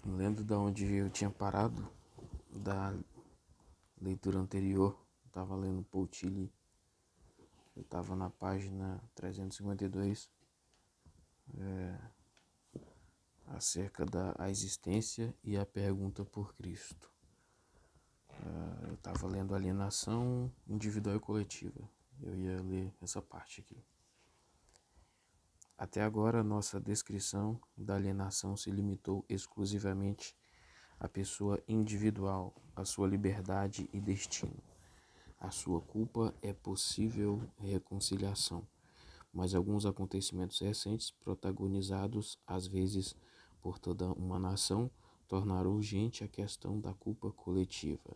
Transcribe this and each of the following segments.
Lendo da onde eu tinha parado da leitura anterior, estava lendo Paul Tillich, eu estava na página 352, acerca da existência e a pergunta por Cristo. Eu estava lendo Alienação Individual e Coletiva. Eu ia ler essa parte aqui. Até agora, nossa descrição da alienação se limitou exclusivamente à pessoa individual, à sua liberdade e destino. A sua culpa é possível reconciliação, mas alguns acontecimentos recentes, protagonizados às vezes por toda uma nação, tornaram urgente a questão da culpa coletiva.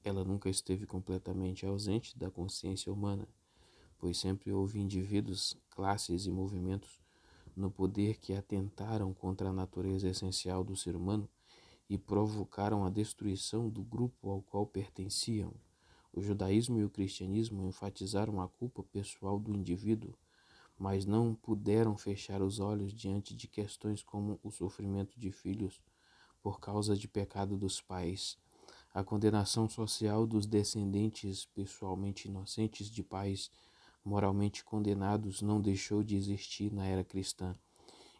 Ela nunca esteve completamente ausente da consciência humana, pois sempre houve indivíduos, classes e movimentos no poder que atentaram contra a natureza essencial do ser humano e provocaram a destruição do grupo ao qual pertenciam. O judaísmo e o cristianismo enfatizaram a culpa pessoal do indivíduo, mas não puderam fechar os olhos diante de questões como o sofrimento de filhos por causa de pecado dos pais, a condenação social dos descendentes pessoalmente inocentes de pais moralmente condenados não deixou de existir na era cristã,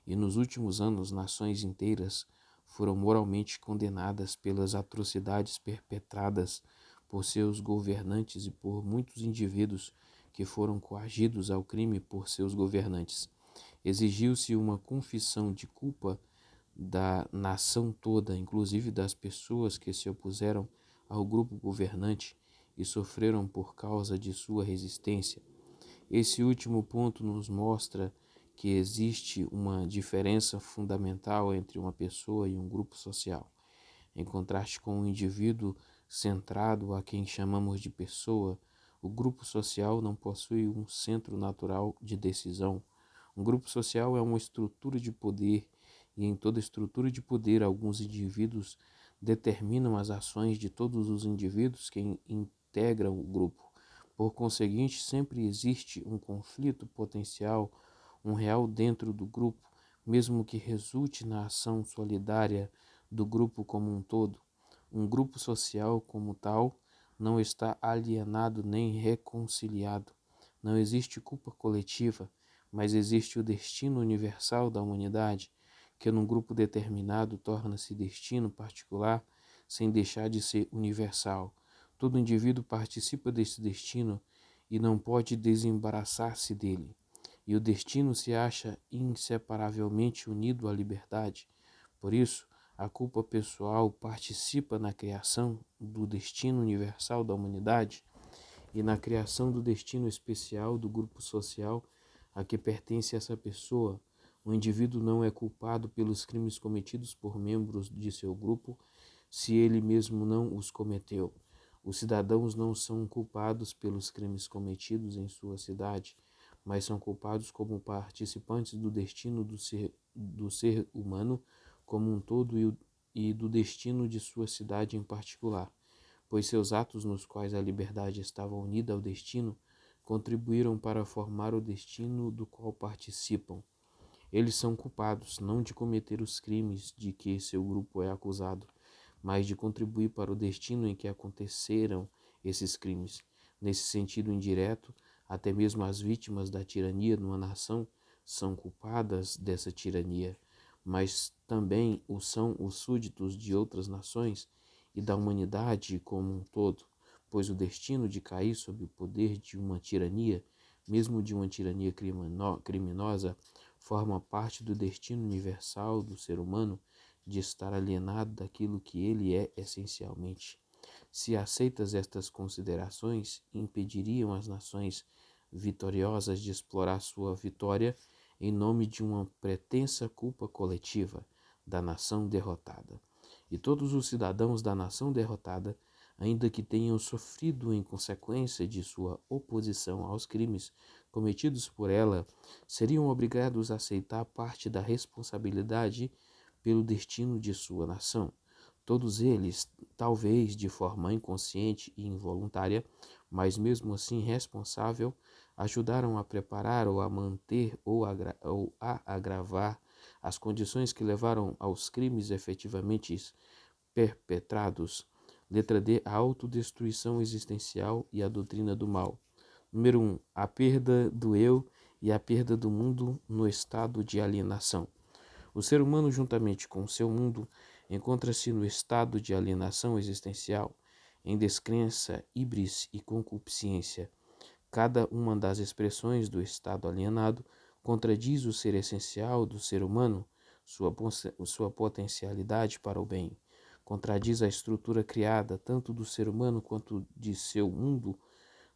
e nos últimos anos nações inteiras foram moralmente condenadas pelas atrocidades perpetradas por seus governantes e por muitos indivíduos que foram coagidos ao crime por seus governantes. Exigiu-se uma confissão de culpa da nação toda, inclusive das pessoas que se opuseram ao grupo governante e sofreram por causa de sua resistência. Esse último ponto nos mostra que existe uma diferença fundamental entre uma pessoa e um grupo social. Em contraste com o indivíduo centrado a quem chamamos de pessoa, o grupo social não possui um centro natural de decisão. Um grupo social é uma estrutura de poder, e em toda estrutura de poder, alguns indivíduos determinam as ações de todos os indivíduos que integram o grupo. Por conseguinte, sempre existe um conflito potencial, um real dentro do grupo, mesmo que resulte na ação solidária do grupo como um todo. Um grupo social como tal não está alienado nem reconciliado. Não existe culpa coletiva, mas existe o destino universal da humanidade, que num grupo determinado torna-se destino particular sem deixar de ser universal. Todo indivíduo participa desse destino e não pode desembaraçar-se dele. E o destino se acha inseparavelmente unido à liberdade. Por isso, a culpa pessoal participa na criação do destino universal da humanidade e na criação do destino especial do grupo social a que pertence essa pessoa. O indivíduo não é culpado pelos crimes cometidos por membros de seu grupo se ele mesmo não os cometeu. Os cidadãos não são culpados pelos crimes cometidos em sua cidade, mas são culpados como participantes do destino do ser humano como um todo e do destino de sua cidade em particular, pois seus atos nos quais a liberdade estava unida ao destino contribuíram para formar o destino do qual participam. Eles são culpados não de cometer os crimes de que seu grupo é acusado, mas de contribuir para o destino em que aconteceram esses crimes. Nesse sentido indireto, até mesmo as vítimas da tirania numa nação são culpadas dessa tirania, mas também o são os súditos de outras nações e da humanidade como um todo, pois o destino de cair sob o poder de uma tirania, mesmo de uma tirania criminosa, forma parte do destino universal do ser humano de estar alienado daquilo que ele é essencialmente. Se aceitas estas considerações, impediriam as nações vitoriosas de explorar sua vitória em nome de uma pretensa culpa coletiva da nação derrotada. E todos os cidadãos da nação derrotada, ainda que tenham sofrido em consequência de sua oposição aos crimes cometidos por ela, seriam obrigados a aceitar parte da responsabilidade pelo destino de sua nação. Todos eles, talvez de forma inconsciente e involuntária, mas mesmo assim responsável, ajudaram a preparar ou a manter ou a agravar as condições que levaram aos crimes efetivamente perpetrados. Letra D, a autodestruição existencial e a doutrina do mal. Número 1, a perda do eu e a perda do mundo no estado de alienação. O ser humano, juntamente com o seu mundo, encontra-se no estado de alienação existencial, em descrença, híbris e concupiscência. Cada uma das expressões do estado alienado contradiz o ser essencial do ser humano, sua potencialidade para o bem. Contradiz a estrutura criada tanto do ser humano quanto de seu mundo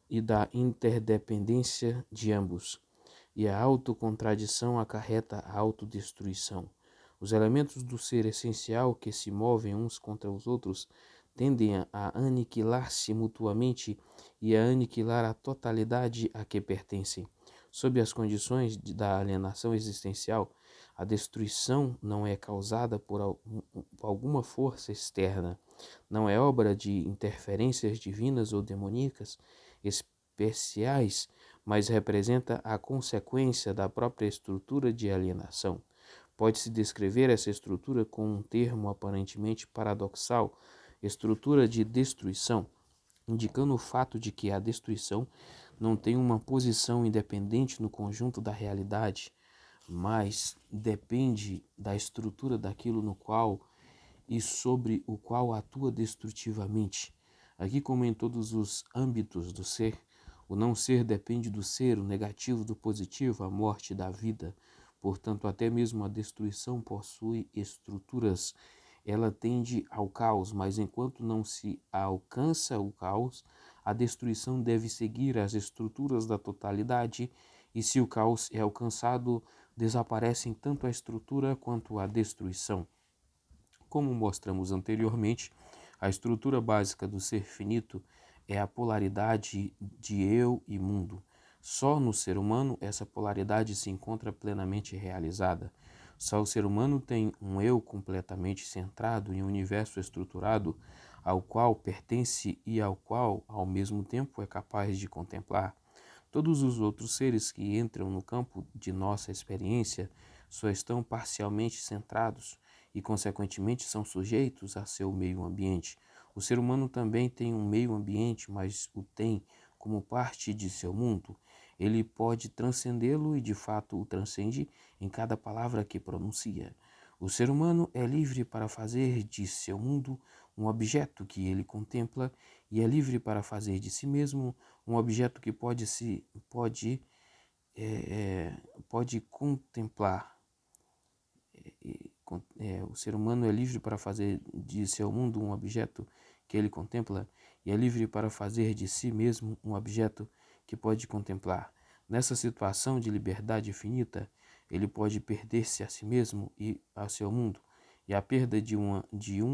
e da interdependência de ambos. E a autocontradição acarreta a autodestruição. Os elementos do ser essencial que se movem uns contra os outros tendem a aniquilar-se mutuamente e a aniquilar a totalidade a que pertencem. Sob as condições da alienação existencial, a destruição não é causada por alguma força externa, não é obra de interferências divinas ou demoníacas especiais, mas representa a consequência da própria estrutura de alienação. Pode-se descrever essa estrutura com um termo aparentemente paradoxal, estrutura de destruição, indicando o fato de que a destruição não tem uma posição independente no conjunto da realidade, mas depende da estrutura daquilo no qual e sobre o qual atua destrutivamente. Aqui, como em todos os âmbitos do ser, o não ser depende do ser, o negativo do positivo, a morte da vida. Portanto, até mesmo a destruição possui estruturas. Ela tende ao caos, mas enquanto não se alcança o caos, a destruição deve seguir as estruturas da totalidade, e se o caos é alcançado, desaparecem tanto a estrutura quanto a destruição. Como mostramos anteriormente, a estrutura básica do ser finito é a polaridade de eu e mundo. Só no ser humano essa polaridade se encontra plenamente realizada. Só o ser humano tem um eu completamente centrado em um universo estruturado ao qual pertence e ao qual, ao mesmo tempo, é capaz de contemplar. Todos os outros seres que entram no campo de nossa experiência só estão parcialmente centrados e, consequentemente, são sujeitos a seu meio ambiente. O ser humano também tem um meio ambiente, mas o tem como parte de seu mundo. Ele pode transcendê-lo e, de fato, o transcende em cada palavra que pronuncia. O ser humano é livre para fazer de seu mundo um objeto que ele contempla e é livre para fazer de si mesmo um objeto que pode contemplar. O ser humano é livre para fazer de seu mundo um objeto que ele contempla e é livre para fazer de si mesmo um objeto que pode contemplar. Nessa situação de liberdade infinita, ele pode perder-se a si mesmo e ao seu mundo, e a perda de um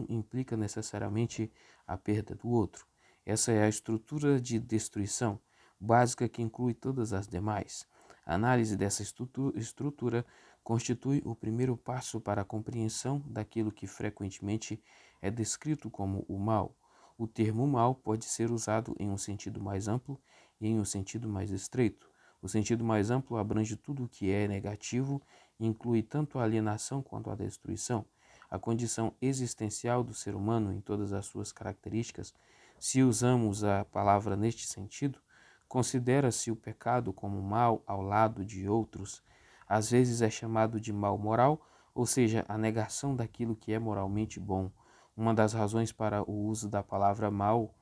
implica necessariamente a perda do outro. Essa é a estrutura de destruição básica que inclui todas as demais. A análise dessa estrutura constitui o primeiro passo para a compreensão daquilo que frequentemente é descrito como o mal. O termo mal pode ser usado em um sentido mais amplo e em um sentido mais estreito. O sentido mais amplo abrange tudo o que é negativo e inclui tanto a alienação quanto a destruição. A condição existencial do ser humano em todas as suas características, se usamos a palavra neste sentido, considera-se o pecado como mal ao lado de outros. Às vezes é chamado de mal moral, ou seja, a negação daquilo que é moralmente bom. Uma das razões para o uso da palavra mal,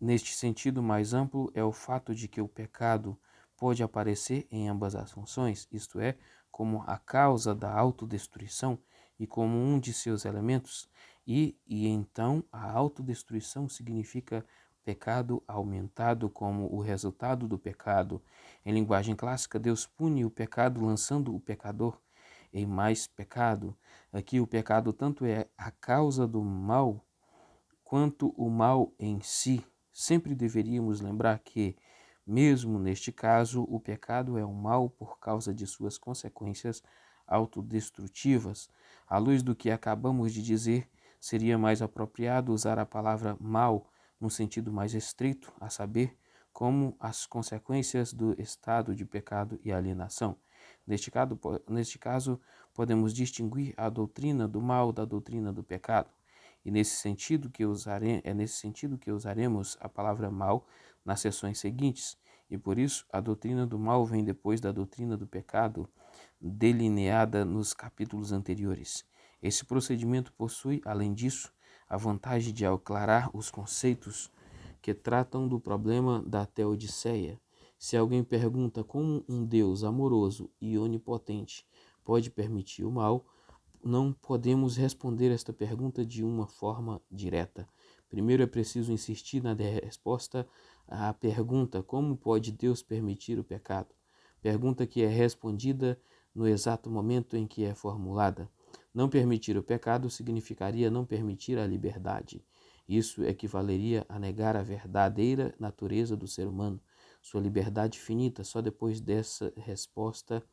neste sentido mais amplo, é o fato de que o pecado pode aparecer em ambas as funções, isto é, como a causa da autodestruição e como um de seus elementos, e então a autodestruição significa pecado aumentado como o resultado do pecado. Em linguagem clássica, Deus pune o pecado lançando o pecador em mais pecado. Aqui o pecado tanto é a causa do mal quanto o mal em si. Sempre deveríamos lembrar que, mesmo neste caso, o pecado é um mal por causa de suas consequências autodestrutivas. À luz do que acabamos de dizer, seria mais apropriado usar a palavra mal no sentido mais estrito, a saber, como as consequências do estado de pecado e alienação. Neste caso, podemos distinguir a doutrina do mal da doutrina do pecado. E nesse sentido é nesse sentido que usaremos a palavra mal nas sessões seguintes. E por isso a doutrina do mal vem depois da doutrina do pecado, delineada nos capítulos anteriores. Esse procedimento possui, além disso, a vantagem de aclarar os conceitos que tratam do problema da teodiceia. Se alguém pergunta como um Deus amoroso e onipotente pode permitir o mal, não podemos responder esta pergunta de uma forma direta. Primeiro é preciso insistir na resposta à pergunta: como pode Deus permitir o pecado? Pergunta que é respondida no exato momento em que é formulada. Não permitir o pecado significaria não permitir a liberdade. Isso equivaleria a negar a verdadeira natureza do ser humano, sua liberdade finita. Só depois dessa resposta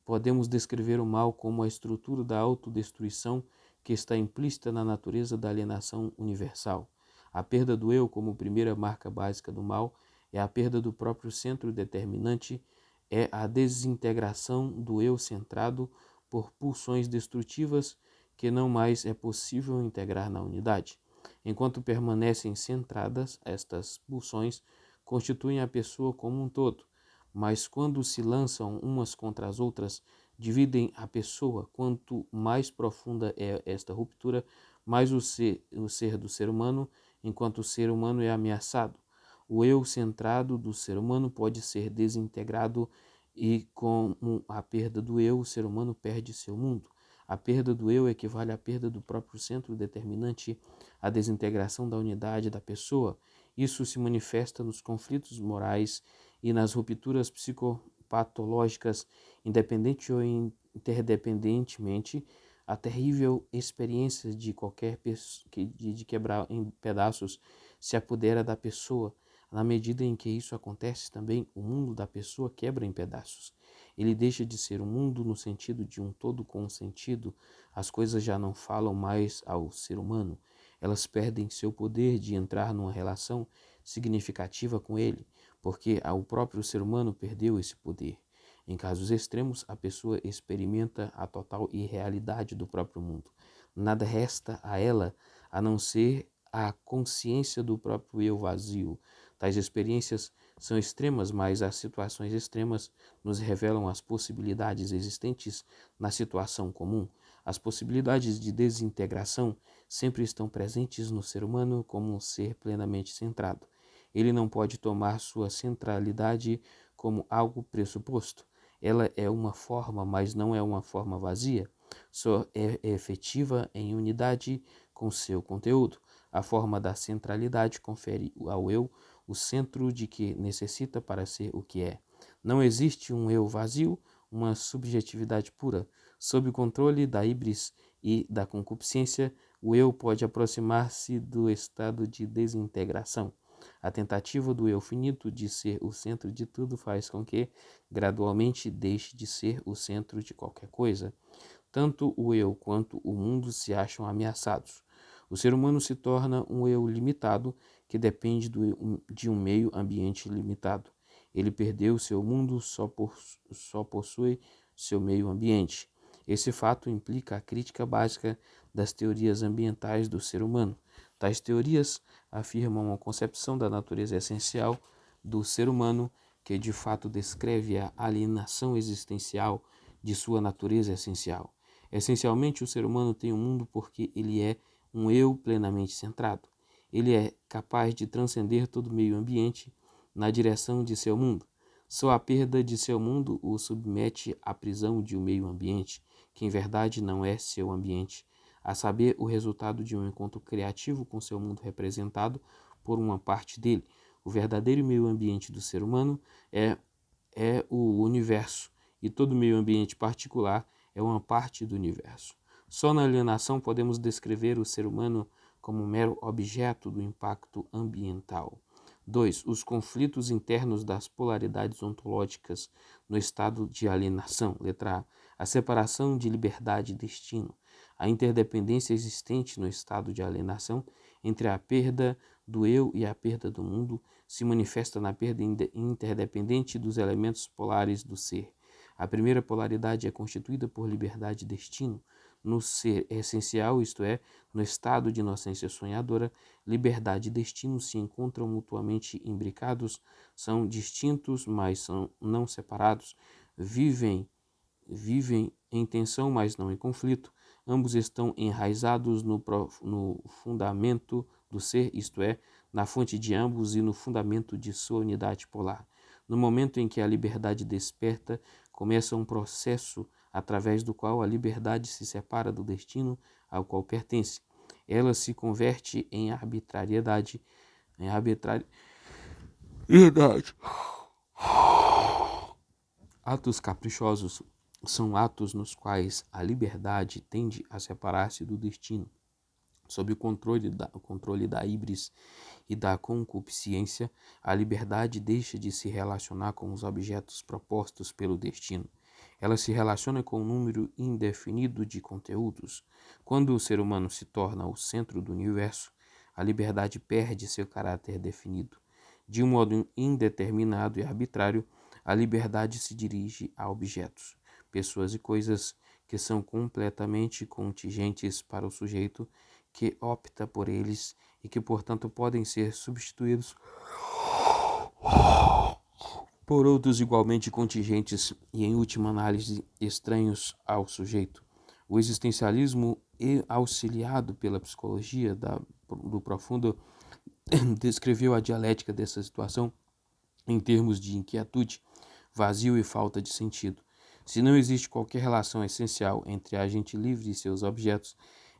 podemos descrever o mal como a estrutura da autodestruição que está implícita na natureza da alienação universal. A perda do eu como primeira marca básica do mal é a perda do próprio centro determinante, é a desintegração do eu centrado por pulsões destrutivas que não mais é possível integrar na unidade. Enquanto permanecem centradas, estas pulsões constituem a pessoa como um todo, mas quando se lançam umas contra as outras, dividem a pessoa. Quanto mais profunda é esta ruptura, mais o ser do ser humano, enquanto o ser humano é ameaçado. O eu centrado do ser humano pode ser desintegrado e, com a perda do eu, o ser humano perde seu mundo. A perda do eu equivale à perda do próprio centro determinante, à desintegração da unidade da pessoa. Isso se manifesta nos conflitos morais e nas rupturas psicopatológicas, independente ou interdependentemente. A terrível experiência de qualquer de quebrar em pedaços se apodera da pessoa. Na medida em que isso acontece, também o mundo da pessoa quebra em pedaços. Ele deixa de ser um mundo no sentido de um todo com um sentido. As coisas já não falam mais ao ser humano. Elas perdem seu poder de entrar numa relação significativa com ele, porque o próprio ser humano perdeu esse poder. Em casos extremos, a pessoa experimenta a total irrealidade do próprio mundo. Nada resta a ela a não ser a consciência do próprio eu vazio. Tais experiências são extremas, mas as situações extremas nos revelam as possibilidades existentes na situação comum. As possibilidades de desintegração sempre estão presentes no ser humano como um ser plenamente centrado. Ele não pode tomar sua centralidade como algo pressuposto. Ela é uma forma, mas não é uma forma vazia. Só é efetiva em unidade com seu conteúdo. A forma da centralidade confere ao eu o centro de que necessita para ser o que é. Não existe um eu vazio, uma subjetividade pura. Sob o controle da híbris e da concupiscência, o eu pode aproximar-se do estado de desintegração. A tentativa do eu finito de ser o centro de tudo faz com que, gradualmente, deixe de ser o centro de qualquer coisa. Tanto o eu quanto o mundo se acham ameaçados. O ser humano se torna um eu limitado que depende de um meio ambiente limitado. Ele perdeu seu mundo, só possui seu meio ambiente. Esse fato implica a crítica básica das teorias ambientais do ser humano. Tais teorias afirmam uma concepção da natureza essencial do ser humano que de fato descreve a alienação existencial de sua natureza essencial. Essencialmente, o ser humano tem um mundo porque ele é um eu plenamente centrado. Ele é capaz de transcender todo o meio ambiente na direção de seu mundo. Só a perda de seu mundo o submete à prisão de um meio ambiente, que em verdade não é seu ambiente, a saber, o resultado de um encontro criativo com seu mundo representado por uma parte dele. O verdadeiro meio ambiente do ser humano é o universo, e todo meio ambiente particular é uma parte do universo. Só na alienação podemos descrever o ser humano como um mero objeto do impacto ambiental. 2. Os conflitos internos das polaridades ontológicas no estado de alienação. Letra A. A separação de liberdade e destino. A interdependência existente no estado de alienação entre a perda do eu e a perda do mundo se manifesta na perda interdependente dos elementos polares do ser. A primeira polaridade é constituída por liberdade e destino. No ser essencial, isto é, no estado de inocência sonhadora, liberdade e destino se encontram mutuamente imbricados, são distintos, mas são não separados, vivem em tensão, mas não em conflito. Ambos estão enraizados no fundamento do ser, isto é, na fonte de ambos e no fundamento de sua unidade polar. No momento em que a liberdade desperta, começa um processo através do qual a liberdade se separa do destino ao qual pertence. Ela se converte em arbitrariedade, em arbitrariedade. Atos caprichosos são atos nos quais a liberdade tende a separar-se do destino. Sob o controle da híbris e da concupiscência, a liberdade deixa de se relacionar com os objetos propostos pelo destino. Ela se relaciona com um número indefinido de conteúdos. Quando o ser humano se torna o centro do universo, a liberdade perde seu caráter definido. De um modo indeterminado e arbitrário, a liberdade se dirige a objetos, pessoas e coisas que são completamente contingentes para o sujeito que opta por eles e que, portanto, podem ser substituídos por outros igualmente contingentes e, em última análise, estranhos ao sujeito. O existencialismo, auxiliado pela psicologia do profundo, descreveu a dialética dessa situação em termos de inquietude, vazio e falta de sentido. Se não existe qualquer relação essencial entre a agente livre e seus objetos,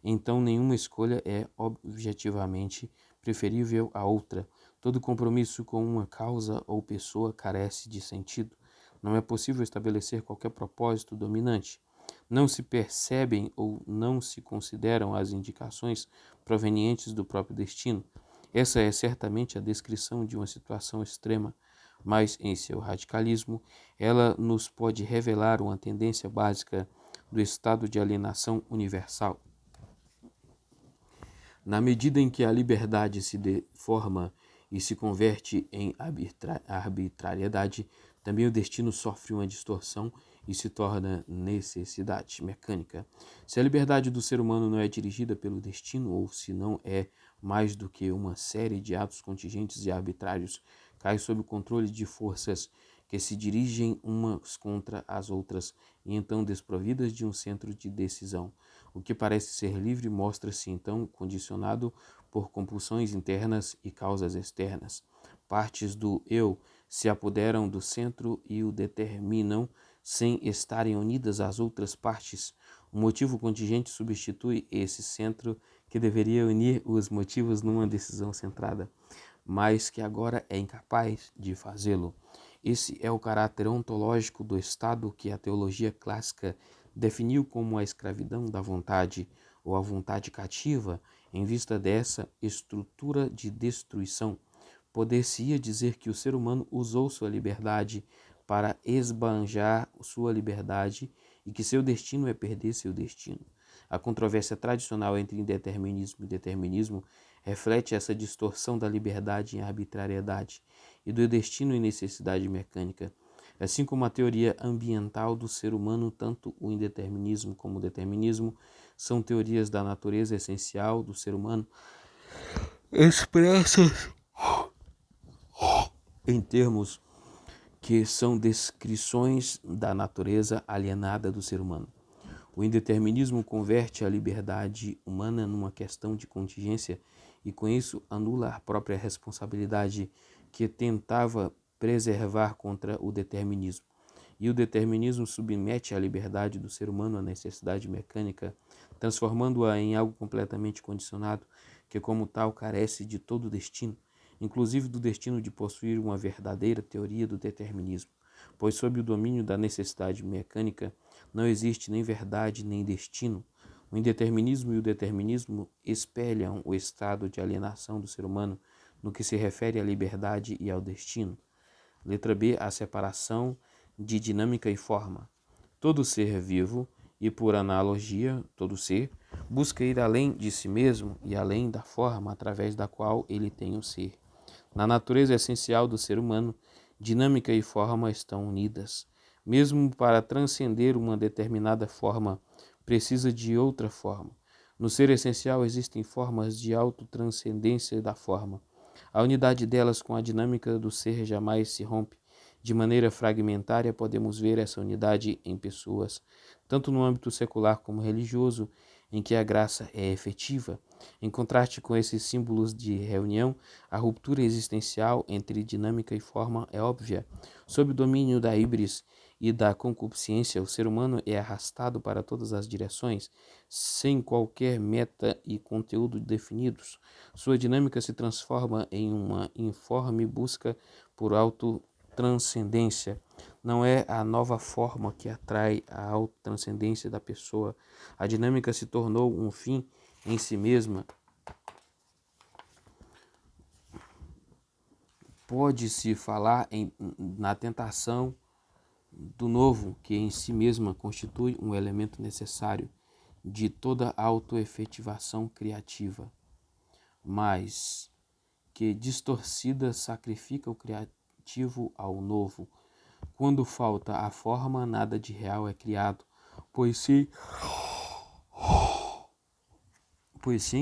então nenhuma escolha é objetivamente preferível à outra. Todo compromisso com uma causa ou pessoa carece de sentido. Não é possível estabelecer qualquer propósito dominante. Não se percebem ou não se consideram as indicações provenientes do próprio destino. Essa é certamente a descrição de uma situação extrema, mas em seu radicalismo, ela nos pode revelar uma tendência básica do estado de alienação universal. Na medida em que a liberdade se deforma e se converte em arbitrariedade, também o destino sofre uma distorção e se torna necessidade mecânica. Se a liberdade do ser humano não é dirigida pelo destino, ou se não é mais do que uma série de atos contingentes e arbitrários, cai sob o controle de forças que se dirigem umas contra as outras e então desprovidas de um centro de decisão. O que parece ser livre mostra-se então condicionado por compulsões internas e causas externas. Partes do eu se apoderam do centro e o determinam sem estarem unidas às outras partes. O motivo contingente substitui esse centro que deveria unir os motivos numa decisão centrada, mas que agora é incapaz de fazê-lo. Esse é o caráter ontológico do Estado que a teologia clássica definiu como a escravidão da vontade, ou a vontade cativa. Em vista dessa estrutura de destruição, poder-se-ia dizer que o ser humano usou sua liberdade para esbanjar sua liberdade e que seu destino é perder seu destino. A controvérsia tradicional entre indeterminismo e determinismo reflete essa distorção da liberdade em arbitrariedade e do destino em necessidade mecânica. Assim como a teoria ambiental do ser humano, tanto o indeterminismo como o determinismo são teorias da natureza essencial do ser humano, expressas em termos que são descrições da natureza alienada do ser humano. O indeterminismo converte a liberdade humana numa questão de contingência e, com isso, anula a própria responsabilidade que tentava preservar contra o determinismo. E o determinismo submete a liberdade do ser humano à necessidade mecânica, transformando-a em algo completamente condicionado, que como tal carece de todo destino, inclusive do destino de possuir uma verdadeira teoria do determinismo, pois sob o domínio da necessidade mecânica não existe nem verdade nem destino. O indeterminismo e o determinismo espelham o estado de alienação do ser humano no que se refere à liberdade e ao destino. Letra B, a separação de dinâmica e forma. Todo ser vivo, e por analogia, todo ser, busca ir além de si mesmo e além da forma através da qual ele tem o ser. Na natureza essencial do ser humano, dinâmica e forma estão unidas, Mesmo para transcender uma determinada forma, precisa de outra forma. No ser essencial existem formas de autotranscendência da forma. A unidade delas com a dinâmica do ser jamais se rompe. De maneira fragmentária, podemos ver essa unidade em pessoas, tanto no âmbito secular como religioso, em que a graça é efetiva. Em contraste com esses símbolos de reunião, a ruptura existencial entre dinâmica e forma é óbvia. Sob o domínio da híbris e da concupiscência, o ser humano é arrastado para todas as direções, sem qualquer meta e conteúdo definidos. Sua dinâmica se transforma em uma informe busca por autotranscendência. Não é a nova forma que atrai a autotranscendência da pessoa. A dinâmica se tornou um fim em si mesma. Pode-se falar na tentação do novo, que em si mesma constitui um elemento necessário de toda autoefetivação criativa, mas que distorcida sacrifica o criativo ao novo. Quando falta a forma, nada de real é criado, pois sem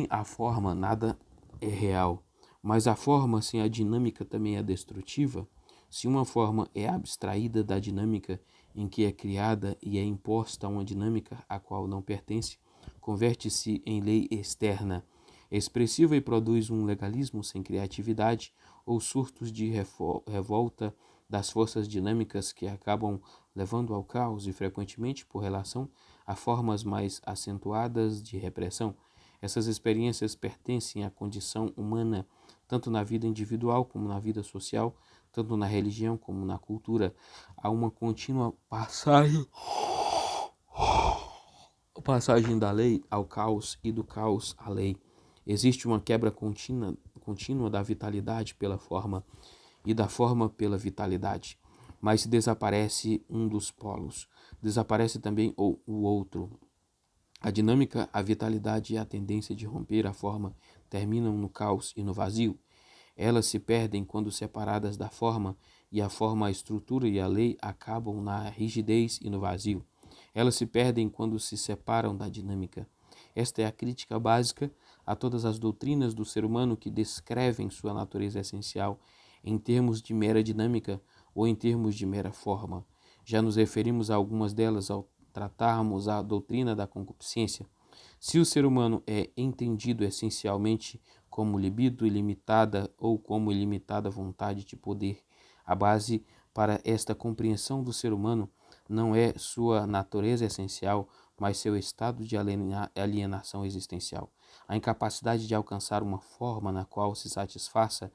a forma nada é real. Mas a forma sem a dinâmica também é destrutiva. Se uma forma é abstraída da dinâmica em que é criada e é imposta a uma dinâmica a qual não pertence, converte-se em lei externa, expressiva e produz um legalismo sem criatividade ou surtos de revolta das forças dinâmicas que acabam levando ao caos e frequentemente por relação a formas mais acentuadas de repressão. Essas experiências pertencem à condição humana, tanto na vida individual como na vida social, tanto na religião como na cultura. Há uma contínua passagem da lei ao caos e do caos à lei. Existe uma quebra contínua da vitalidade pela forma e da forma pela vitalidade. Mas se desaparece um dos polos, desaparece também o outro. A dinâmica, a vitalidade e a tendência de romper a forma terminam no caos e no vazio. Elas se perdem quando separadas da forma, e a forma, a estrutura e a lei acabam na rigidez e no vazio. Elas se perdem quando se separam da dinâmica. Esta é a crítica básica a todas as doutrinas do ser humano que descrevem sua natureza essencial em termos de mera dinâmica ou em termos de mera forma. Já nos referimos a algumas delas ao tratarmos a doutrina da concupiscência. Se o ser humano é entendido essencialmente como libido ilimitada ou como ilimitada vontade de poder, a base para esta compreensão do ser humano não é sua natureza essencial, mas seu estado de alienação existencial. A incapacidade de alcançar uma forma na qual se satisfaça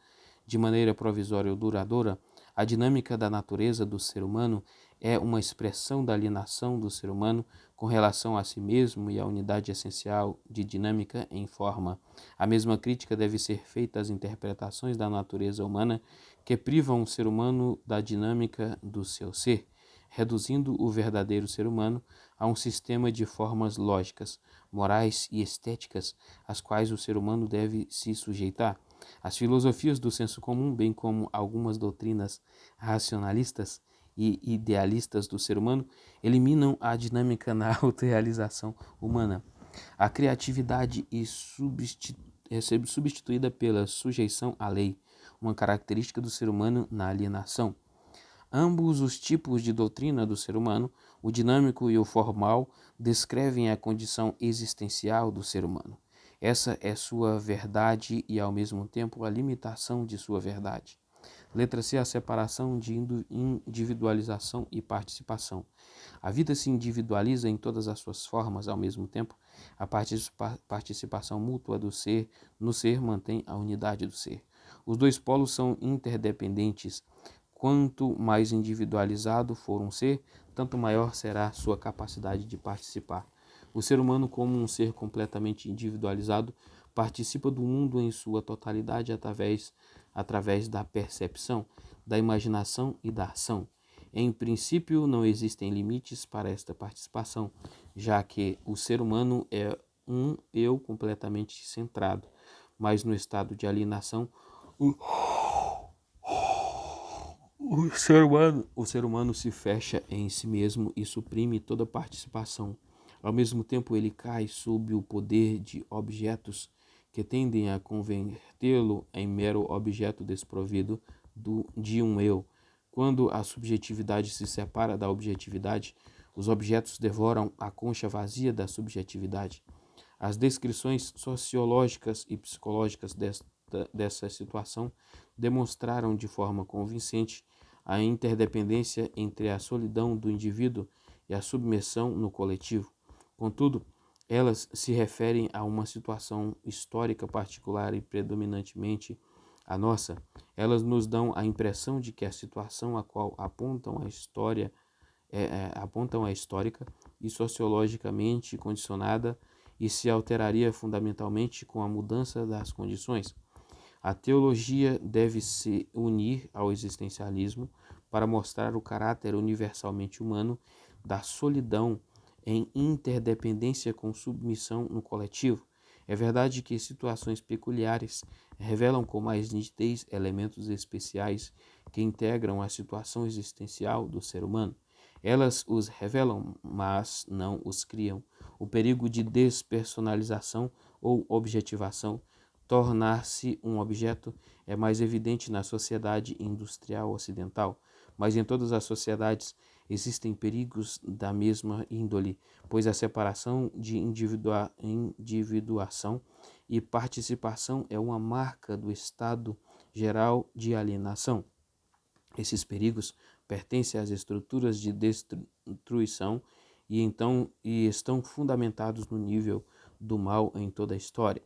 de maneira provisória ou duradoura a dinâmica da natureza do ser humano é uma expressão da alienação do ser humano com relação a si mesmo e à unidade essencial de dinâmica em forma. A mesma crítica deve ser feita às interpretações da natureza humana que privam o ser humano da dinâmica do seu ser, reduzindo o verdadeiro ser humano a um sistema de formas lógicas, morais e estéticas, às quais o ser humano deve se sujeitar. As filosofias do senso comum, bem como algumas doutrinas racionalistas e idealistas do ser humano, eliminam a dinâmica na autorrealização humana. A criatividade é substituída pela sujeição à lei, uma característica do ser humano na alienação. Ambos os tipos de doutrina do ser humano, o dinâmico e o formal, descrevem a condição existencial do ser humano. Essa é sua verdade e, ao mesmo tempo, a limitação de sua verdade. Letra C, a separação de individualização e participação. A vida se individualiza em todas as suas formas, ao mesmo tempo, a participação mútua do ser no ser mantém a unidade do ser. Os dois polos são interdependentes. Quanto mais individualizado for um ser, tanto maior será sua capacidade de participar. O ser humano, como um ser completamente individualizado, participa do mundo em sua totalidade através da percepção, da imaginação e da ação. Em princípio, não existem limites para esta participação, já que o ser humano é um eu completamente centrado, mas no estado de alienação, O ser humano se fecha em si mesmo e suprime toda participação. Ao mesmo tempo, ele cai sob o poder de objetos que tendem a convertê-lo em mero objeto desprovido de um eu. Quando a subjetividade se separa da objetividade, os objetos devoram a concha vazia da subjetividade. As descrições sociológicas e psicológicas dessa situação demonstraram de forma convincente a interdependência entre a solidão do indivíduo e a submersão no coletivo. Contudo, elas se referem a uma situação histórica particular e predominantemente a nossa. Elas nos dão a impressão de que a situação a qual apontam a histórica e sociologicamente condicionada e se alteraria fundamentalmente com a mudança das condições. A teologia deve se unir ao existencialismo para mostrar o caráter universalmente humano da solidão em interdependência com submissão no coletivo. É verdade que situações peculiares revelam com mais nitidez elementos especiais que integram a situação existencial do ser humano. Elas os revelam, mas não os criam. O perigo de despersonalização ou objetivação, tornar-se um objeto, é mais evidente na sociedade industrial ocidental, mas em todas as sociedades existem perigos da mesma índole, pois a separação de individuação e participação é uma marca do estado geral de alienação. Esses perigos pertencem às estruturas de destruição e estão fundamentados no nível do mal em toda a história.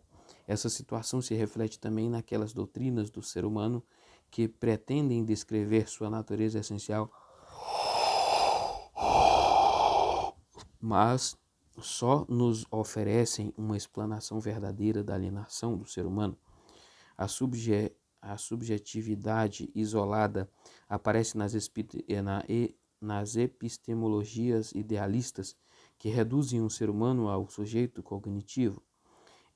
Essa situação se reflete também naquelas doutrinas do ser humano que pretendem descrever sua natureza essencial, mas só nos oferecem uma explanação verdadeira da alienação do ser humano. A subjetividade isolada aparece nas epistemologias idealistas que reduzem o ser humano ao sujeito cognitivo,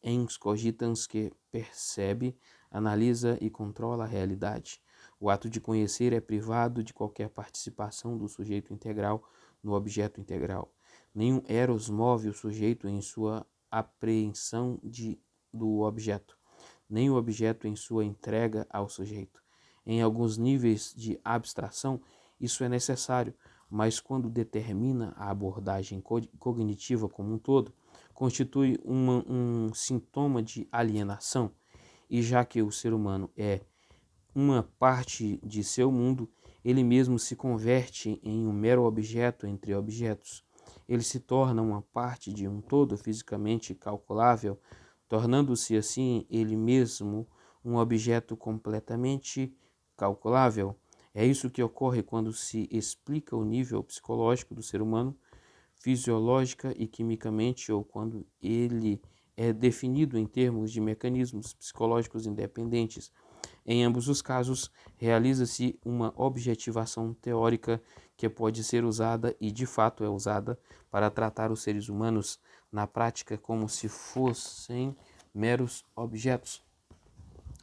ens cogitans que percebe, analisa e controla a realidade. O ato de conhecer é privado de qualquer participação do sujeito integral no objeto integral. Nenhum eros move o sujeito em sua apreensão do objeto, nem o objeto em sua entrega ao sujeito. Em alguns níveis de abstração, isso é necessário, mas quando determina a abordagem cognitiva como um todo, constitui um sintoma de alienação, e já que o ser humano é uma parte de seu mundo, ele mesmo se converte em um mero objeto entre objetos. Ele se torna uma parte de um todo fisicamente calculável, tornando-se assim ele mesmo um objeto completamente calculável. É isso que ocorre quando se explica o nível psicológico do ser humano, fisiológica e quimicamente, ou quando ele é definido em termos de mecanismos psicológicos independentes. Em ambos os casos, realiza-se uma objetivação teórica que pode ser usada e de fato é usada para tratar os seres humanos na prática como se fossem meros objetos.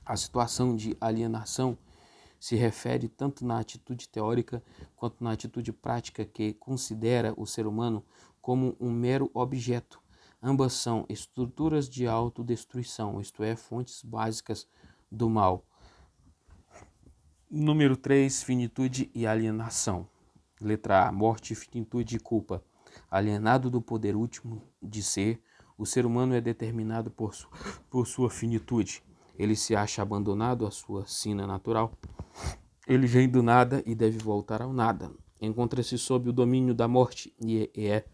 A situação de alienação se refere tanto na atitude teórica quanto na atitude prática que considera o ser humano como um mero objeto. Ambas são estruturas de autodestruição, isto é, fontes básicas do mal. Número 3, finitude e alienação. Letra A, morte, finitude e culpa. Alienado do poder último de ser, o ser humano é determinado por sua finitude. Ele se acha abandonado à sua sina natural. Ele vem do nada e deve voltar ao nada. Encontra-se sob o domínio da morte e é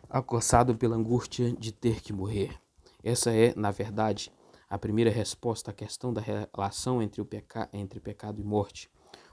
acossado pela angústia de ter que morrer. Essa é, na verdade, a primeira resposta à questão da relação entre pecado e morte.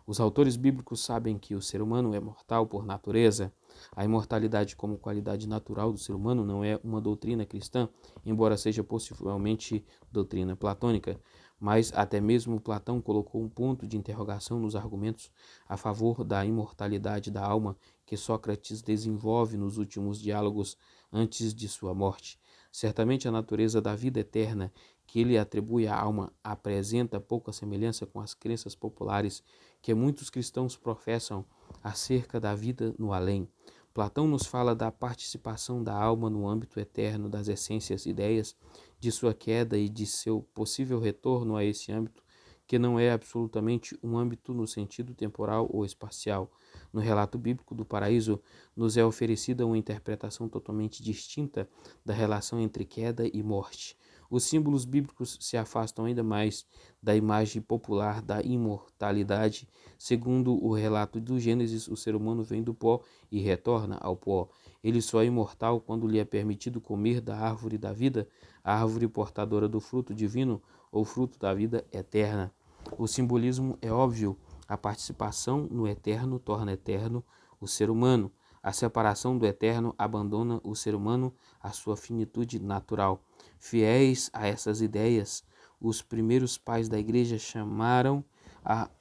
Os autores bíblicos sabem que o ser humano é mortal por natureza. A imortalidade como qualidade natural do ser humano não é uma doutrina cristã, embora seja possivelmente doutrina platônica, mas até mesmo Platão colocou um ponto de interrogação nos argumentos a favor da imortalidade da alma que Sócrates desenvolve nos últimos diálogos antes de sua morte. Certamente a natureza da vida eterna que ele atribui à alma apresenta pouca semelhança com as crenças populares que muitos cristãos professam acerca da vida no além. Platão nos fala da participação da alma no âmbito eterno das essências e ideias, de sua queda e de seu possível retorno a esse âmbito, que não é absolutamente um âmbito no sentido temporal ou espacial. No relato bíblico do paraíso, nos é oferecida uma interpretação totalmente distinta da relação entre queda e morte. Os símbolos bíblicos se afastam ainda mais da imagem popular da imortalidade. Segundo o relato do Gênesis, o ser humano vem do pó e retorna ao pó. Ele só é imortal quando lhe é permitido comer da árvore da vida, a árvore portadora do fruto divino ou fruto da vida eterna. O simbolismo é óbvio. A participação no eterno torna eterno o ser humano. A separação do eterno abandona o ser humano à sua finitude natural. Fiéis a essas ideias, os primeiros pais da igreja chamaram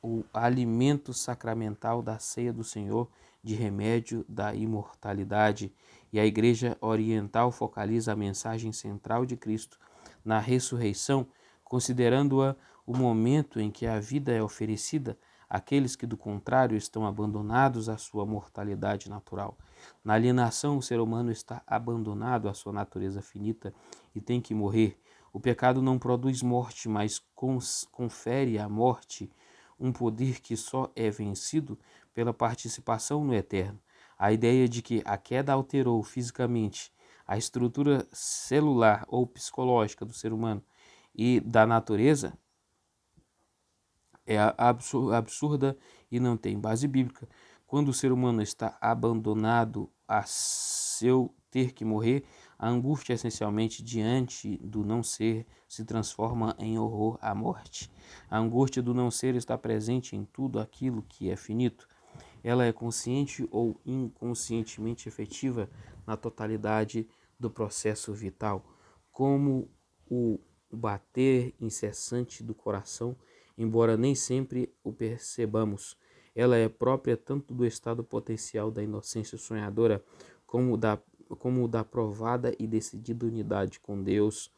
o alimento sacramental da ceia do Senhor de remédio da imortalidade, e a igreja oriental focaliza a mensagem central de Cristo na ressurreição, considerando-a o momento em que a vida é oferecida àqueles que, do contrário, estão abandonados à sua mortalidade natural. Na alienação, o ser humano está abandonado à sua natureza finita e tem que morrer. O pecado não produz morte, mas confere à morte um poder que só é vencido pela participação no eterno. A ideia de que a queda alterou fisicamente a estrutura celular ou psicológica do ser humano e da natureza é absurda e não tem base bíblica. Quando o ser humano está abandonado a seu ter que morrer, a angústia essencialmente diante do não ser se transforma em horror à morte. A angústia do não ser está presente em tudo aquilo que é finito. Ela é consciente ou inconscientemente efetiva na totalidade do processo vital, como o bater incessante do coração, embora nem sempre o percebamos. Ela é própria tanto do estado potencial da inocência sonhadora como da provada e decidida unidade com Deus,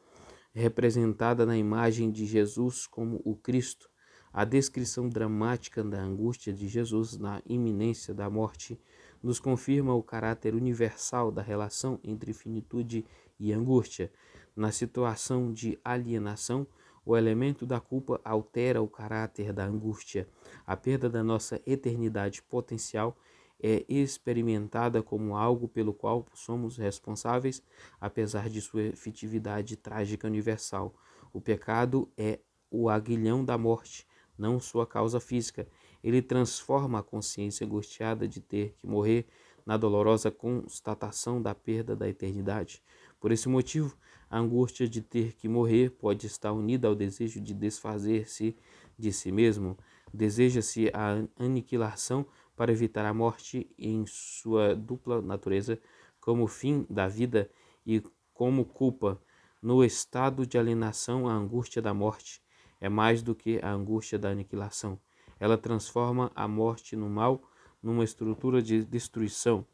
representada na imagem de Jesus como o Cristo. A descrição dramática da angústia de Jesus na iminência da morte nos confirma o caráter universal da relação entre finitude e angústia. Na situação de alienação, o elemento da culpa altera o caráter da angústia. A perda da nossa eternidade potencial é experimentada como algo pelo qual somos responsáveis, apesar de sua efetividade trágica universal. O pecado é o aguilhão da morte, não sua causa física. Ele transforma a consciência angustiada de ter que morrer na dolorosa constatação da perda da eternidade. Por esse motivo, a angústia de ter que morrer pode estar unida ao desejo de desfazer-se de si mesmo. Deseja-se a aniquilação para evitar a morte em sua dupla natureza, como fim da vida e como culpa. No estado de alienação, a angústia da morte é mais do que a angústia da aniquilação. Ela transforma a morte no mal, numa estrutura de destruição.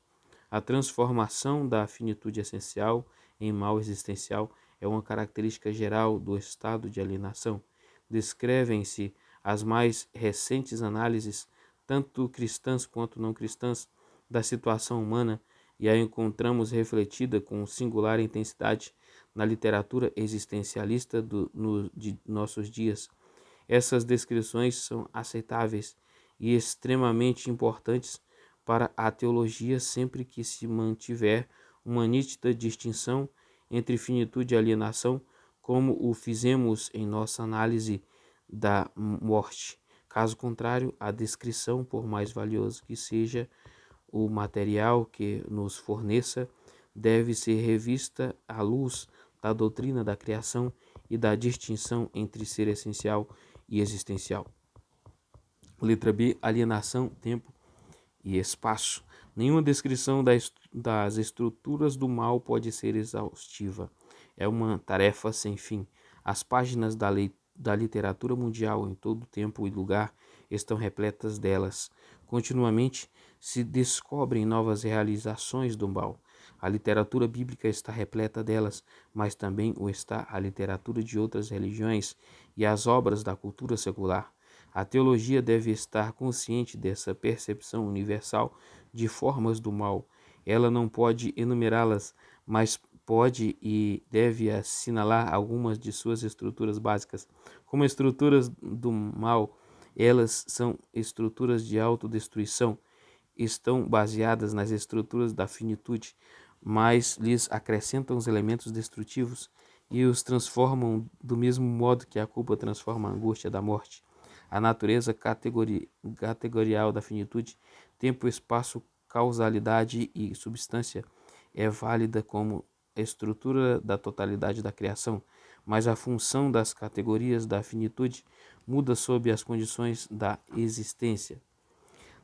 A transformação da finitude essencial em mal existencial é uma característica geral do estado de alienação. Descrevem-se as mais recentes análises, tanto cristãs quanto não cristãs, da situação humana e a encontramos refletida com singular intensidade na literatura existencialista de nossos dias. Essas descrições são aceitáveis e extremamente importantes para a teologia sempre que se mantiver uma nítida distinção entre finitude e alienação, como o fizemos em nossa análise da morte. Caso contrário, a descrição, por mais valioso que seja o material que nos forneça, deve ser revista à luz da doutrina da criação e da distinção entre ser essencial e existencial. Letra B. Alienação, tempo e espaço. Nenhuma descrição das estruturas do mal pode ser exaustiva. É uma tarefa sem fim. As páginas da literatura mundial em todo tempo e lugar estão repletas delas. Continuamente se descobrem novas realizações do mal. A literatura bíblica está repleta delas, mas também o está a literatura de outras religiões e as obras da cultura secular. A teologia deve estar consciente dessa percepção universal de formas do mal. Ela não pode enumerá-las, mas pode e deve assinalar algumas de suas estruturas básicas. Como estruturas do mal, elas são estruturas de autodestruição, estão baseadas nas estruturas da finitude, mas lhes acrescentam os elementos destrutivos e os transformam do mesmo modo que a culpa transforma a angústia da morte. A natureza categorial da finitude, tempo, espaço, causalidade e substância, é válida como estrutura da totalidade da criação, mas a função das categorias da finitude muda sob as condições da existência.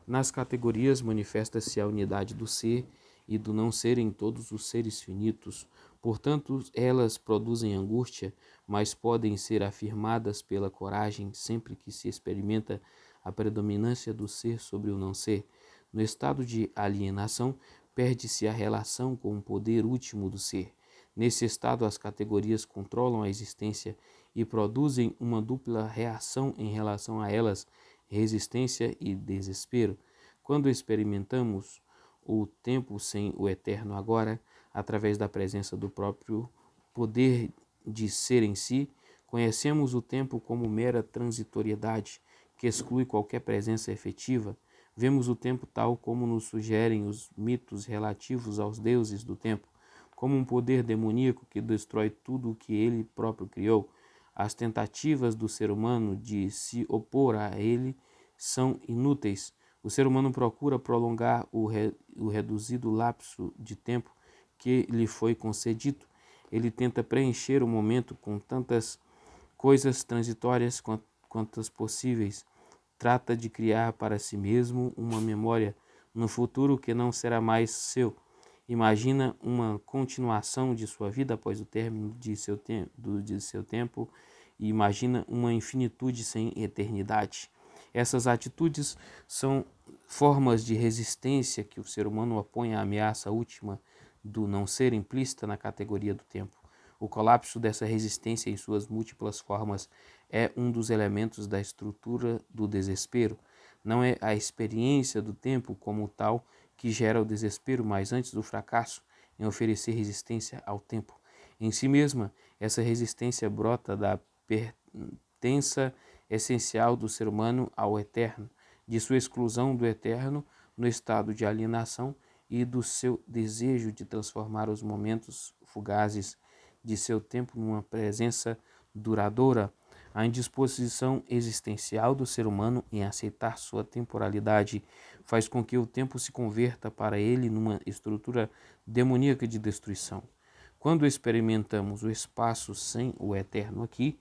Nas categorias manifesta-se a unidade do ser e do não ser em todos os seres finitos. Portanto, elas produzem angústia, mas podem ser afirmadas pela coragem sempre que se experimenta a predominância do ser sobre o não ser. No estado de alienação, perde-se a relação com o poder último do ser. Nesse estado, as categorias controlam a existência e produzem uma dupla reação em relação a elas, resistência e desespero. Quando experimentamos o tempo sem o eterno agora, através da presença do próprio poder de ser em si, conhecemos o tempo como mera transitoriedade, que exclui qualquer presença efetiva. Vemos o tempo tal como nos sugerem os mitos relativos aos deuses do tempo, como um poder demoníaco que destrói tudo o que ele próprio criou. As tentativas do ser humano de se opor a ele são inúteis. O ser humano procura prolongar o reduzido lapso de tempo que lhe foi concedido. Ele tenta preencher o momento com tantas coisas transitórias quantas possíveis. Trata de criar para si mesmo uma memória no futuro que não será mais seu. Imagina uma continuação de sua vida após o término de seu tempo e imagina uma infinitude sem eternidade. Essas atitudes são formas de resistência que o ser humano opõe à ameaça última do não ser implícita na categoria do tempo. O colapso dessa resistência em suas múltiplas formas é um dos elementos da estrutura do desespero. Não é a experiência do tempo como tal que gera o desespero, mas antes do fracasso em oferecer resistência ao tempo. Em si mesma, essa resistência brota da pertença essencial do ser humano ao eterno, de sua exclusão do eterno no estado de alienação e do seu desejo de transformar os momentos fugazes de seu tempo numa presença duradoura. A indisposição existencial do ser humano em aceitar sua temporalidade faz com que o tempo se converta para ele numa estrutura demoníaca de destruição. Quando experimentamos o espaço sem o eterno aqui,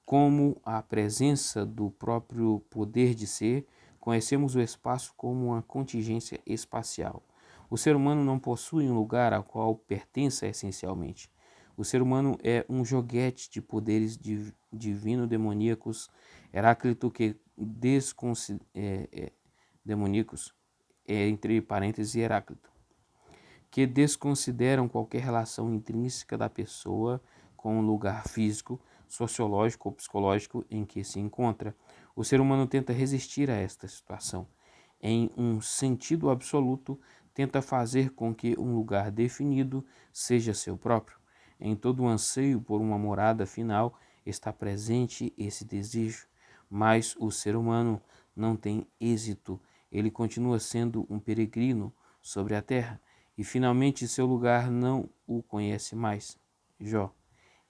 como a presença do próprio poder de ser, conhecemos o espaço como uma contingência espacial. O ser humano não possui um lugar ao qual pertença essencialmente. O ser humano é um joguete de poderes divino-demoníacos, Heráclito que demoníacos, entre parênteses, Heráclito, que desconsideram qualquer relação intrínseca da pessoa com o lugar físico, sociológico ou psicológico em que se encontra. O ser humano tenta resistir a esta situação. Em um sentido absoluto, tenta fazer com que um lugar definido seja seu próprio. Em todo o anseio por uma morada final está presente esse desejo, mas o ser humano não tem êxito. Ele continua sendo um peregrino sobre a terra e finalmente seu lugar não o conhece mais. Jó.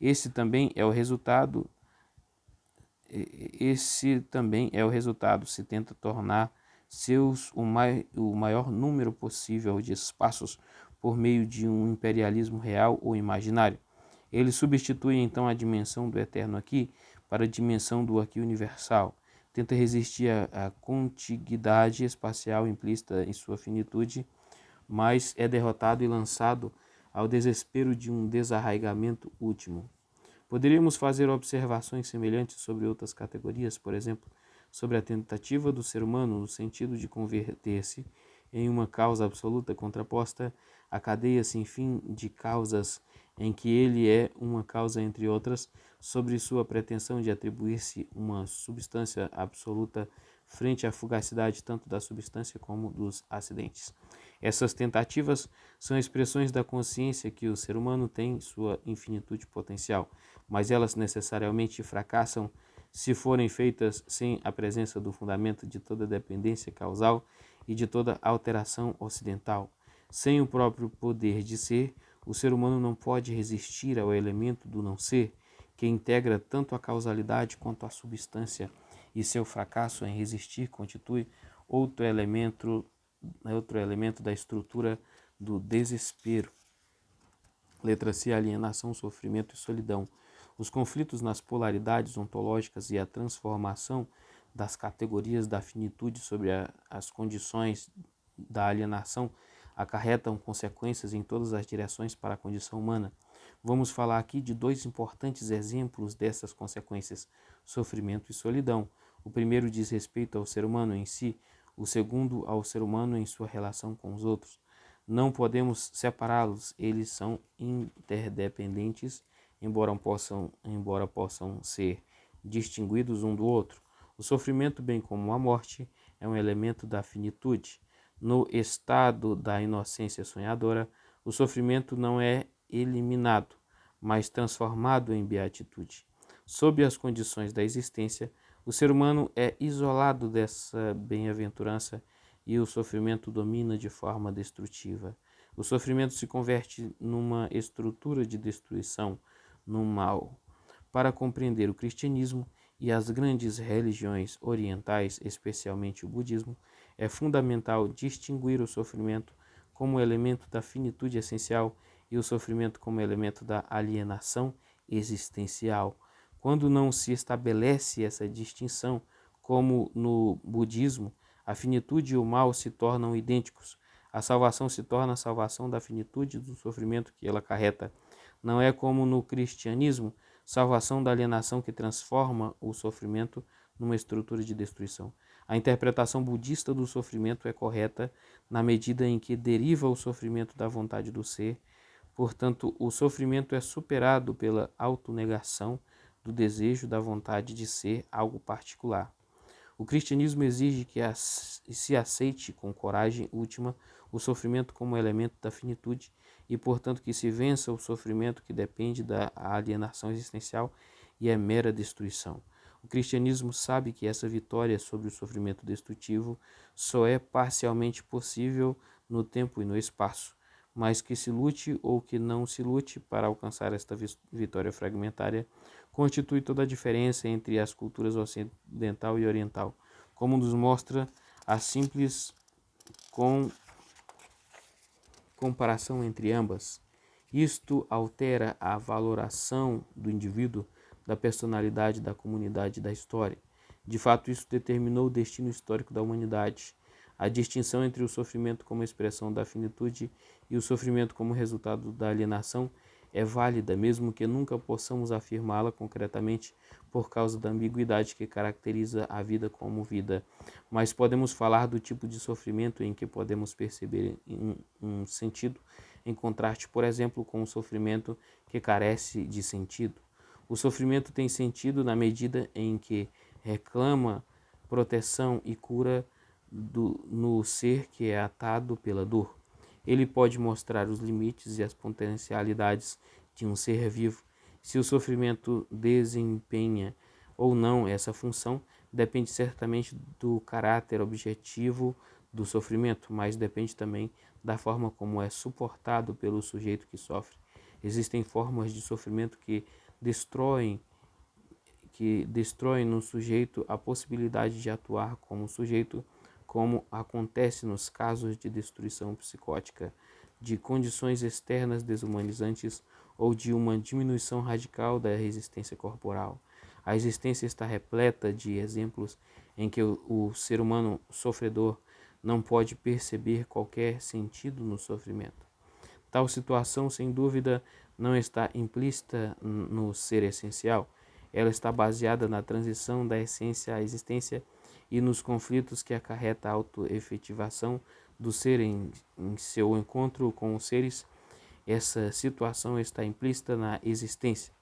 Esse também é o resultado. Se tenta tornar seus o maior número possível de espaços por meio de um imperialismo real ou imaginário. Ele substitui então a dimensão do eterno aqui para a dimensão do aqui universal. Tenta resistir à contiguidade espacial implícita em sua finitude, mas é derrotado e lançado ao desespero de um desarraigamento último. Poderíamos fazer observações semelhantes sobre outras categorias, por exemplo, sobre a tentativa do ser humano no sentido de converter-se em uma causa absoluta contraposta a cadeia sem fim de causas em que ele é uma causa entre outras, sobre sua pretensão de atribuir-se uma substância absoluta frente à fugacidade tanto da substância como dos acidentes. Essas tentativas são expressões da consciência que o ser humano tem sua infinitude potencial, mas elas necessariamente fracassam se forem feitas sem a presença do fundamento de toda dependência causal e de toda alteração ocidental. Sem o próprio poder de ser, o ser humano não pode resistir ao elemento do não ser, que integra tanto a causalidade quanto a substância, e seu fracasso em resistir constitui outro elemento da estrutura do desespero. Letra C. Alienação, sofrimento e solidão. Os conflitos nas polaridades ontológicas e a transformação das categorias da finitude sobre as condições da alienação acarretam consequências em todas as direções para a condição humana. Vamos falar aqui de dois importantes exemplos dessas consequências: sofrimento e solidão. O primeiro diz respeito ao ser humano em si, o segundo ao ser humano em sua relação com os outros. Não podemos separá-los, eles são interdependentes, embora possam ser distinguidos um do outro. O sofrimento, bem como a morte, é um elemento da finitude. No estado da inocência sonhadora, o sofrimento não é eliminado, mas transformado em beatitude. Sob as condições da existência, o ser humano é isolado dessa bem-aventurança e o sofrimento domina de forma destrutiva. O sofrimento se converte numa estrutura de destruição, num mal. Para compreender o cristianismo e as grandes religiões orientais, especialmente o budismo, é fundamental distinguir o sofrimento como elemento da finitude essencial e o sofrimento como elemento da alienação existencial. Quando não se estabelece essa distinção, como no budismo, a finitude e o mal se tornam idênticos. A salvação se torna a salvação da finitude do sofrimento que ela acarreta. Não é como no cristianismo, salvação da alienação que transforma o sofrimento numa estrutura de destruição. A interpretação budista do sofrimento é correta na medida em que deriva o sofrimento da vontade do ser. Portanto, o sofrimento é superado pela autonegação do desejo da vontade de ser algo particular. O cristianismo exige que se aceite com coragem última o sofrimento como elemento da finitude e, portanto, que se vença o sofrimento que depende da alienação existencial e é mera destruição. O cristianismo sabe que essa vitória sobre o sofrimento destrutivo só é parcialmente possível no tempo e no espaço, mas que se lute ou que não se lute para alcançar esta vitória fragmentária constitui toda a diferença entre as culturas ocidental e oriental, como nos mostra a simples comparação entre ambas. Isto altera a valoração do indivíduo, da personalidade, da comunidade e da história. De fato, isso determinou o destino histórico da humanidade. A distinção entre o sofrimento como expressão da finitude e o sofrimento como resultado da alienação é válida, mesmo que nunca possamos afirmá-la concretamente por causa da ambiguidade que caracteriza a vida como vida. Mas podemos falar do tipo de sofrimento em que podemos perceber um sentido, em contraste, por exemplo, com o sofrimento que carece de sentido. O sofrimento tem sentido na medida em que reclama proteção e cura no ser que é atado pela dor. Ele pode mostrar os limites e as potencialidades de um ser vivo. Se o sofrimento desempenha ou não essa função, depende certamente do caráter objetivo do sofrimento, mas depende também da forma como é suportado pelo sujeito que sofre. Existem formas de sofrimento que destroem no sujeito a possibilidade de atuar como sujeito, como acontece nos casos de destruição psicótica, de condições externas desumanizantes ou de uma diminuição radical da resistência corporal. A existência está repleta de exemplos em que o ser humano sofredor não pode perceber qualquer sentido no sofrimento. Tal situação, sem dúvida, não está implícita no ser essencial. Ela está baseada na transição da essência à existência e nos conflitos que acarreta a autoefetivação do ser em seu encontro com os seres, essa situação está implícita na existência.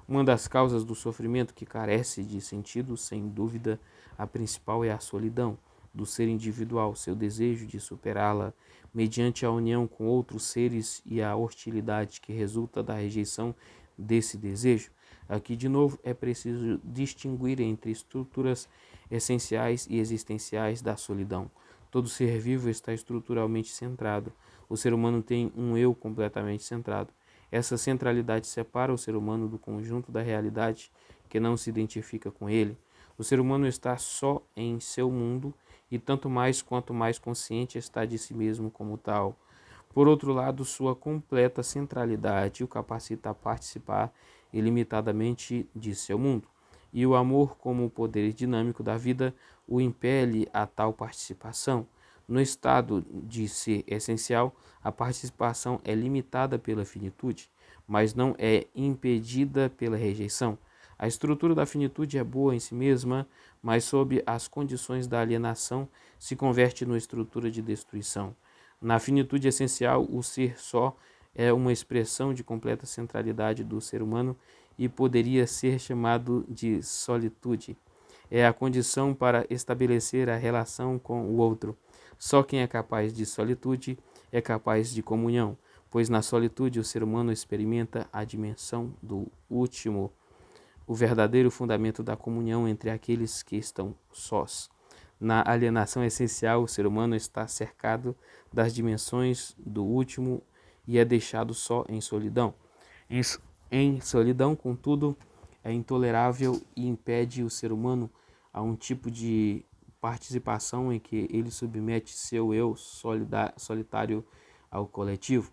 Uma das causas do sofrimento que carece de sentido, sem dúvida, a principal é a solidão do ser individual, seu desejo de superá-la mediante a união com outros seres e a hostilidade que resulta da rejeição desse desejo. Aqui, de novo, é preciso distinguir entre estruturas essenciais e existenciais da solidão. Todo ser vivo está estruturalmente centrado. O ser humano tem um eu completamente centrado. Essa centralidade separa o ser humano do conjunto da realidade que não se identifica com ele. O ser humano está só em seu mundo e tanto mais quanto mais consciente está de si mesmo como tal. Por outro lado, sua completa centralidade o capacita a participar ilimitadamente de seu mundo, e o amor, como o poder dinâmico da vida, o impele a tal participação. No estado de ser essencial, a participação é limitada pela finitude, mas não é impedida pela rejeição. A estrutura da finitude é boa em si mesma, mas sob as condições da alienação se converte numa estrutura de destruição. Na finitude essencial, o ser só é uma expressão de completa centralidade do ser humano e poderia ser chamado de solitude. É a condição para estabelecer a relação com o outro. Só quem é capaz de solitude é capaz de comunhão, pois na solitude o ser humano experimenta a dimensão do último, o verdadeiro fundamento da comunhão entre aqueles que estão sós. Na alienação essencial, o ser humano está cercado das dimensões do último e é deixado só em solidão. Em solidão, contudo, é intolerável e impede o ser humano a um tipo de participação em que ele submete seu eu solitário ao coletivo.